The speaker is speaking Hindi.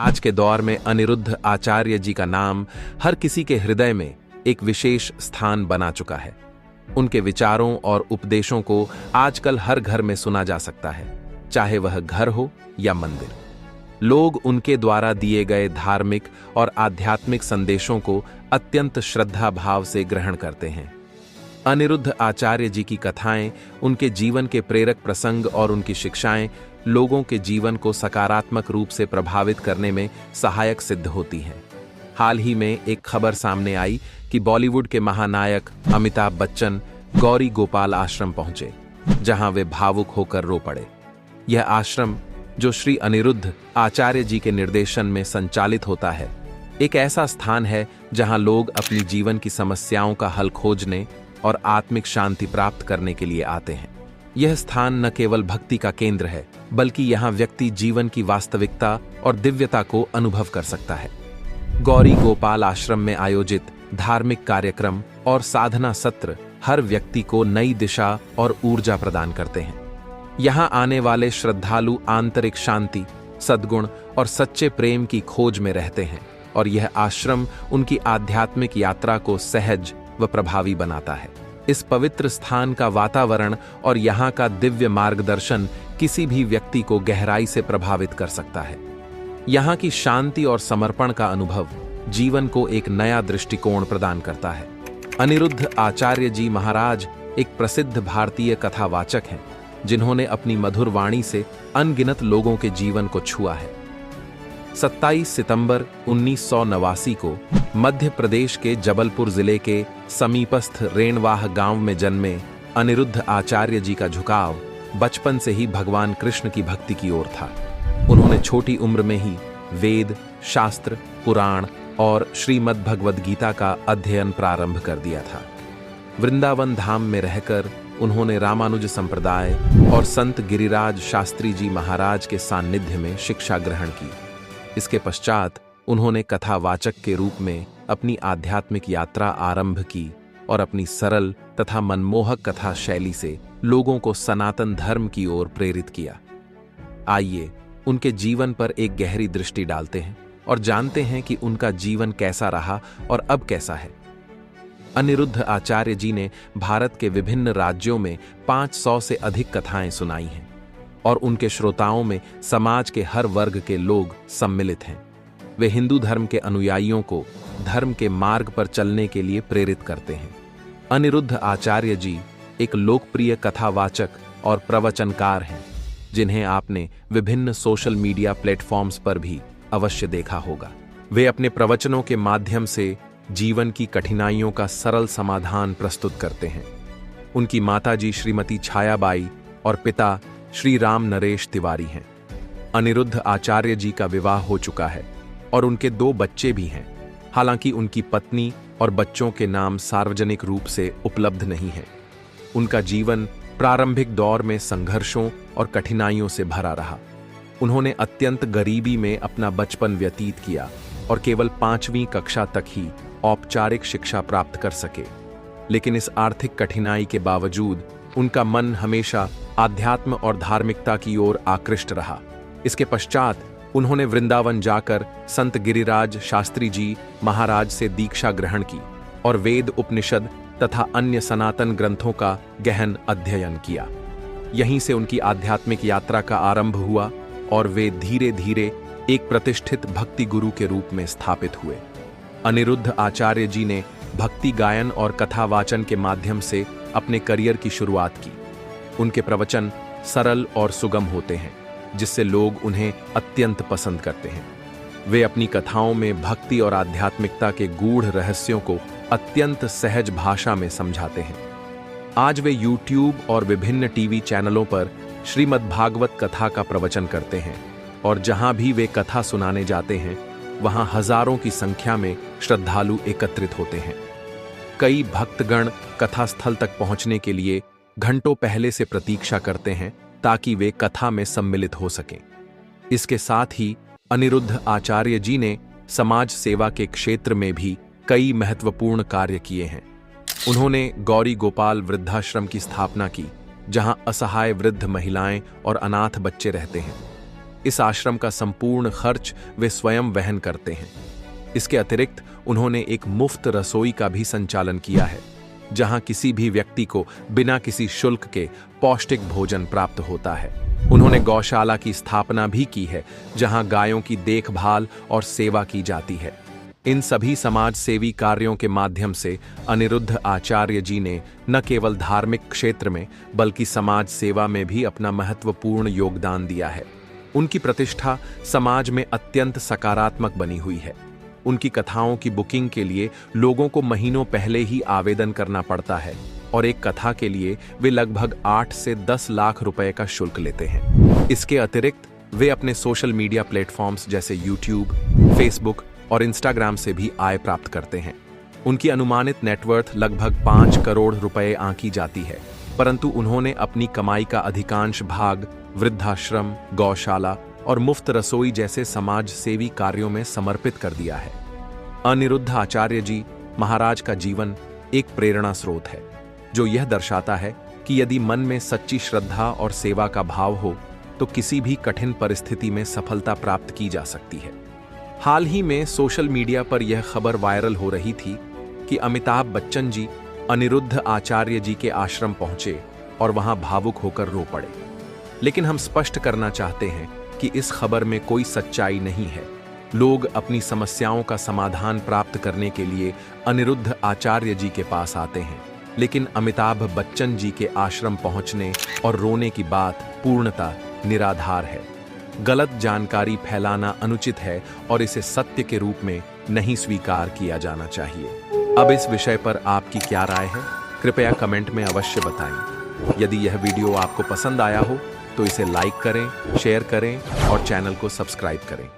आज के दौर में अनिरुद्ध आचार्य जी का नाम हर किसी के हृदय में एक विशेष स्थान बना चुका है। उनके विचारों और उपदेशों को आजकल हर घर में सुना जा सकता है, चाहे वह घर हो या मंदिर। लोग उनके द्वारा दिए गए धार्मिक और आध्यात्मिक संदेशों को अत्यंत श्रद्धा भाव से ग्रहण करते हैं। अनिरुद्ध आचार्य जी की कथाएं, उनके जीवन के प्रेरक प्रसंग और उनकी शिक्षाएं लोगों के जीवन को सकारात्मक रूप से प्रभावित करने में सहायक सिद्ध होती हैं। हाल ही में एक खबर सामने आई कि बॉलीवुड के महानायक अमिताभ बच्चन गौरी गोपाल आश्रम पहुंचे, जहां वे भावुक होकर रो पड़े। यह आश्रम, जो श्री अनिरुद्ध आचार्य जी के निर्देशन में संचालित होता है, एक ऐसा स्थान है जहां लोग अपनी जीवन की समस्याओं का हल खोजने और आत्मिक शांति प्राप्त करने के लिए आते हैं। यह स्थान न केवल भक्ति का केंद्र है, बल्कि यहाँ व्यक्ति जीवन की वास्तविकता और दिव्यता को अनुभव कर सकता है। गौरी गोपाल आश्रम में आयोजित धार्मिक कार्यक्रम और साधना सत्र हर व्यक्ति को नई दिशा और ऊर्जा प्रदान करते हैं। यहाँ आने वाले श्रद्धालु आंतरिक शांति, सद्गुण और सच्चे प्रेम की खोज में रहते हैं, और यह आश्रम उनकी आध्यात्मिक यात्रा को सहज व प्रभावी बनाता है। इस पवित्र स्थान का वातावरण और यहाँ का दिव्य मार्गदर्शन किसी भी व्यक्ति को गहराई से प्रभावित कर सकता है। यहाँ की शांति और समर्पण का अनुभव जीवन को एक नया दृष्टिकोण प्रदान करता है। अनिरुद्ध आचार्य जी महाराज एक प्रसिद्ध भारतीय कथावाचक हैं, जिन्होंने अपनी मधुर वाणी से अनगिनत लोगों के जीवन को छुआ है। 27 सितंबर 1989 को मध्य प्रदेश के जबलपुर जिले के समीपस्थ रेणवाह गांव में जन्मे अनिरुद्ध आचार्य जी का झुकाव बचपन से ही भगवान कृष्ण की भक्ति की ओर था। उन्होंने छोटी उम्र में ही वेद, शास्त्र, पुराण और श्रीमद् भगवद गीता का अध्ययन प्रारंभ कर दिया था। वृंदावन धाम में रहकर उन्होंने रामानुज संप्रदाय और संत गिरिराज शास्त्री जी महाराज के सानिध्य में शिक्षा ग्रहण की। इसके पश्चात उन्होंने कथावाचक के रूप में अपनी आध्यात्मिक यात्रा आरंभ की और अपनी सरल तथा मनमोहक कथा शैली से लोगों को सनातन धर्म की ओर प्रेरित किया। आइए उनके जीवन पर एक गहरी दृष्टि डालते हैं और जानते हैं कि उनका जीवन कैसा रहा और अब कैसा है। अनिरुद्ध आचार्य जी ने भारत के विभिन्न राज्यों में 500 से अधिक कथाएं सुनाई हैं, और उनके श्रोताओं में समाज के हर वर्ग के लोग सम्मिलित हैं। वे हिंदू धर्म के अनुयायियों को धर्म के मार्ग पर चलने के लिए प्रेरित करते हैं। अनिरुद्ध आचार्य जी एक लोकप्रिय कथावाचक और प्रवचनकार हैं, जिन्हें आपने विभिन्न सोशल मीडिया प्लेटफॉर्म्स पर भी अवश्य देखा होगा। वे अपने प्रवचनों के माध्यम से जीवन की कठिनाइयों का सरल समाधान प्रस्तुत करते हैं। उनकी माताजी श्रीमती छायाबाई और पिता श्री राम नरेश तिवारी हैं। अनिरुद्ध आचार्य जी का विवाह हो चुका है और उनके 2 बच्चे भी हैं। हालांकि उनकी पत्नी और बच्चों के नाम सार्वजनिक रूप से उपलब्ध नहीं है। उनका जीवन प्रारंभिक दौर में संघर्षों और कठिनाइयों से भरा रहा। उन्होंने अत्यंत गरीबी में अपना बचपन व्यतीत किया और केवल 5वीं कक्षा तक ही औपचारिक शिक्षा प्राप्त कर सके। लेकिन इस आर्थिक कठिनाई के बावजूद उनका मन हमेशा आध्यात्म और धार्मिकता की ओर आकृष्ट रहा। इसके पश्चात उन्होंने वृंदावन जाकर संत गिरिराज शास्त्री जी महाराज से दीक्षा ग्रहण की और वेद, उपनिषद तथा अन्य सनातन ग्रंथों का गहन अध्ययन किया। यहीं से उनकी आध्यात्मिक यात्रा का आरंभ हुआ और वे धीरे धीरे एक प्रतिष्ठित भक्ति गुरु के रूप में स्थापित हुए। अनिरुद्ध आचार्य जी ने भक्ति गायन और कथावाचन के माध्यम से अपने करियर की शुरुआत की। उनके प्रवचन सरल और सुगम होते हैं, जिससे लोग उन्हें अत्यंत पसंद करते हैं। वे अपनी कथाओं में भक्ति और आध्यात्मिकता के गूढ़ रहस्यों को अत्यंत सहज भाषा में समझाते हैं। आज वे YouTube और विभिन्न टीवी चैनलों पर श्रीमद् भागवत कथा का प्रवचन करते हैं, और जहां भी वे कथा सुनाने जाते हैं, वहां हजारों की संख्या में श्रद्धालु एकत्रित होते हैं। कई भक्तगण कथा स्थल तक पहुंचने के लिए घंटों पहले से प्रतीक्षा करते हैं, ताकि वे कथा में सम्मिलित हो सकें। इसके साथ ही अनिरुद्ध आचार्य जी ने समाज सेवा के क्षेत्र में भी कई महत्वपूर्ण कार्य किए हैं। उन्होंने गौरी गोपाल वृद्धाश्रम की स्थापना की, जहां असहाय वृद्ध महिलाएं और अनाथ बच्चे रहते हैं। इस आश्रम का संपूर्ण खर्च वे स्वयं वहन करते हैं। इसके अतिरिक्त उन्होंने एक मुफ्त रसोई का भी संचालन किया है, जहां किसी भी व्यक्ति को बिना किसी शुल्क के पौष्टिक भोजन प्राप्त होता है। उन्होंने गौशाला की स्थापना भी की है, जहां गायों की देखभाल और सेवा की जाती है। इन सभी समाज सेवी कार्यों के माध्यम से अनिरुद्ध आचार्य जी ने न केवल धार्मिक क्षेत्र में बल्कि समाज सेवा में भी अपना महत्वपूर्ण योगदान दिया है। उनकी प्रतिष्ठा समाज में अत्यंत सकारात्मक बनी हुई है। उनकी कथाओं की बुकिंग के लिए लोगों को महीनों पहले ही आवेदन करना पड़ता है और एक कथा के लिए वे लगभग 8 से 10 लाख रुपए का शुल्क लेते हैं। इसके अतिरिक्त वे अपने सोशल मीडिया प्लेटफॉर्म्स जैसे यूट्यूब, फेसबुक और इंस्टाग्राम से भी आय प्राप्त करते हैं। उनकी अनुमानित नेटवर्थ लगभग 5 करोड़ रुपए आंकी जाती है, परंतु उन्होंने अपनी कमाई का अधिकांश भाग वृद्धाश्रम, गौशाला और मुफ्त रसोई जैसे समाज सेवी कार्यों में समर्पित कर दिया है। अनिरुद्ध आचार्य जी महाराज का जीवन एक प्रेरणा स्रोत है, जो यह दर्शाता है कि यदि मन में सच्ची श्रद्धा और सेवा का भाव हो तो किसी भी कठिन परिस्थिति में सफलता प्राप्त की जा सकती है। हाल ही में सोशल मीडिया पर यह खबर वायरल हो रही थी कि अमिताभ बच्चन जी अनिरुद्ध आचार्य जी के आश्रम पहुंचे और वहां भावुक होकर रो पड़े। लेकिन हम स्पष्ट करना चाहते हैं कि इस खबर में कोई सच्चाई नहीं है। लोग अपनी समस्याओं का समाधान प्राप्त करने के लिए अनिरुद्ध आचार्य जी के पास आते हैं, लेकिन अमिताभ बच्चन जी के आश्रम पहुंचने और रोने की बात पूर्णतः निराधार है। गलत जानकारी फैलाना अनुचित है और इसे सत्य के रूप में नहीं स्वीकार किया जाना चाहिए। अब इस विषय पर आपकी क्या राय है? कृपया कमेंट में अवश्य बताएं। यदि यह वीडियो आपको पसंद आया हो तो इसे लाइक करें, शेयर करें और चैनल को सब्सक्राइब करें।